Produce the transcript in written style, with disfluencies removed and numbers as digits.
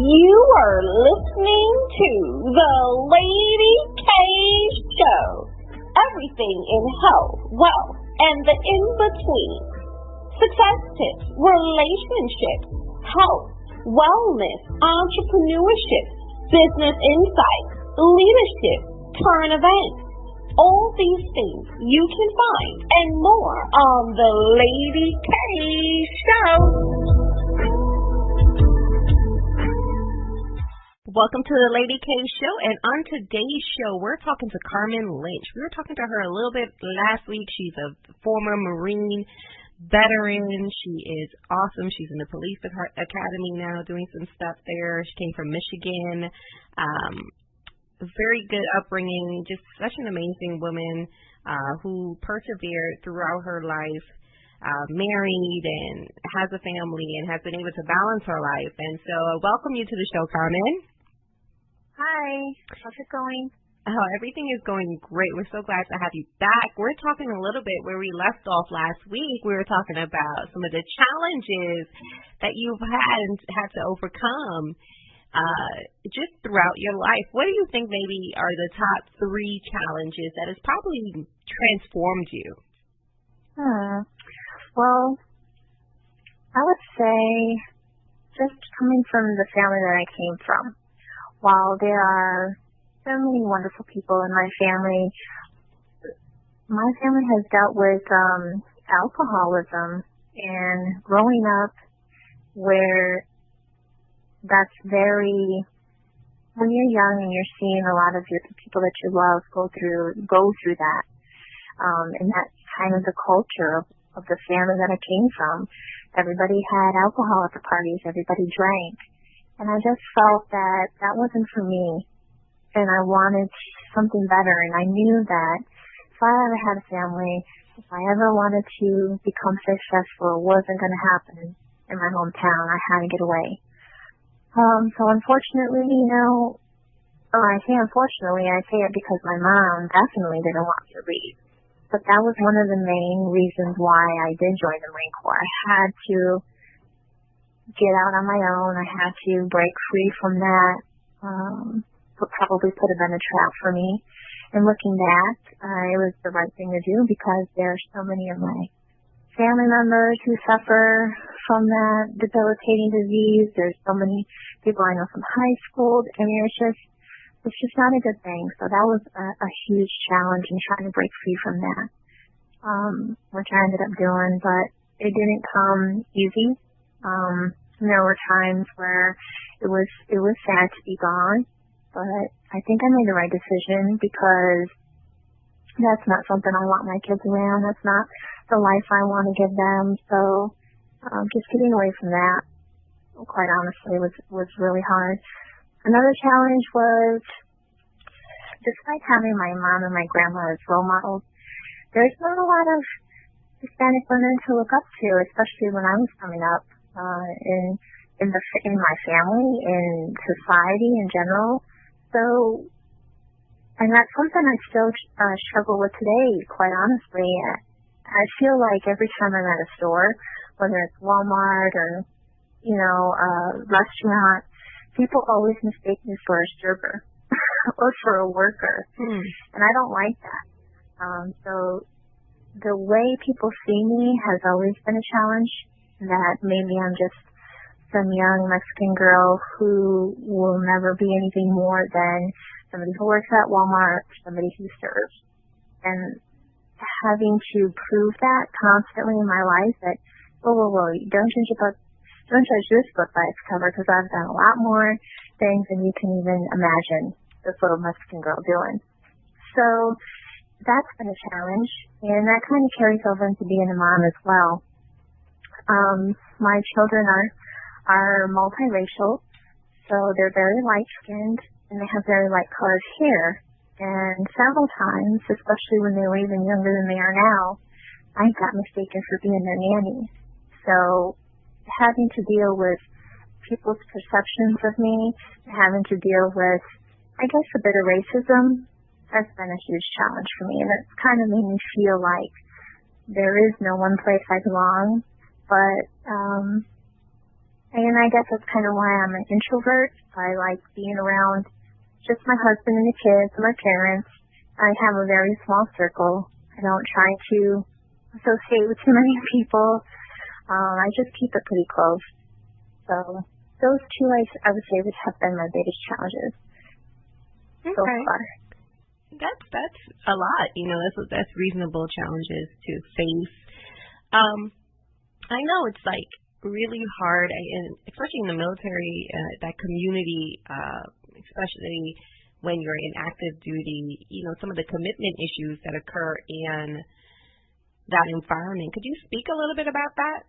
You are listening to the Ladyk Show. Everything in health, wealth, and the in-between. Success tips, relationships, health, wellness, entrepreneurship, business insights, leadership, current events. All these things you can find and more on the Ladyk Show. Welcome to the Ladyk Show, and on today's show, we're talking to Carmen Lynch. We were talking to her a little bit last week. She's a former Marine veteran. She is awesome. She's in the police academy now, doing some stuff there. She came from Michigan. Very good upbringing, just such an amazing woman who persevered throughout her life, married and has a family and has been able to balance her life. And so welcome you to the show, Carmen. Hi, how's it going? Oh, everything is going great. We're so glad to have you back. We're talking a little bit where we left off last week. We were talking about some of the challenges that you've had to overcome just throughout your life. What do you think maybe are the top 3 challenges that has probably transformed you? Well, I would say just coming from the family that I came from, while there are so many wonderful people in my family has dealt with alcoholism, and growing up where that's when you're young and you're seeing a lot of the people that you love go through that. And that's kind of the culture of the family that I came from. Everybody had alcohol at the parties, everybody drank. And I just felt that that wasn't for me. And I wanted something better. And I knew that if I ever had a family, if I ever wanted to become successful, it wasn't going to happen in my hometown. I had to get away. So unfortunately, I say unfortunately, I say it because my mom definitely didn't want me to leave. But that was one of the main reasons why I did join the Marine Corps. I had to get out on my own. I had to break free from that. Probably put have been a trap for me. And looking back, it was the right thing to do because there are so many of my family members who suffer from that debilitating disease. There's so many people I know from high school. I mean, it's just not a good thing. So that was a huge challenge in trying to break free from that, which I ended up doing, but it didn't come easy. There were times where it was sad to be gone, but I think I made the right decision because that's not something I want my kids around. That's not the life I want to give them. So just getting away from that, quite honestly, was really hard. Another challenge was, despite having my mom and my grandma as role models, there's not a lot of Hispanic women to look up to, especially when I was coming up in my family, in society in general. So, and that's something I still struggle with today, quite honestly. I feel like every time I'm at a store, whether it's Walmart or, a restaurant, people always mistake me for a server or for a worker. And I don't like that. So the way people see me has always been a challenge, that maybe I'm just some young Mexican girl who will never be anything more than somebody who works at Walmart, somebody who serves. And having to prove that constantly in my life, that, don't judge this book by its cover, because I've done a lot more things than you can even imagine this little Mexican girl doing. So that's been a challenge, and that kind of carries over into being a mom as well. My children are multiracial, so they're very light-skinned, and they have very light-colored hair. And several times, especially when they were even younger than they are now, I got mistaken for being their nanny. So having to deal with people's perceptions of me, having to deal with, I guess, a bit of racism, has been a huge challenge for me. And it's kind of made me feel like there is no one place I belong. But And I guess that's kind of why I'm an introvert. I like being around just my husband and the kids and my parents. I have a very small circle. I don't try to associate with too many people. I just keep it pretty close. So those two, I would say, would have been my biggest challenges so far. That's a lot. That's reasonable challenges to face. I know it's like really hard, and especially in the military, that community, especially when you're in active duty, some of the commitment issues that occur in that environment. Could you speak a little bit about that?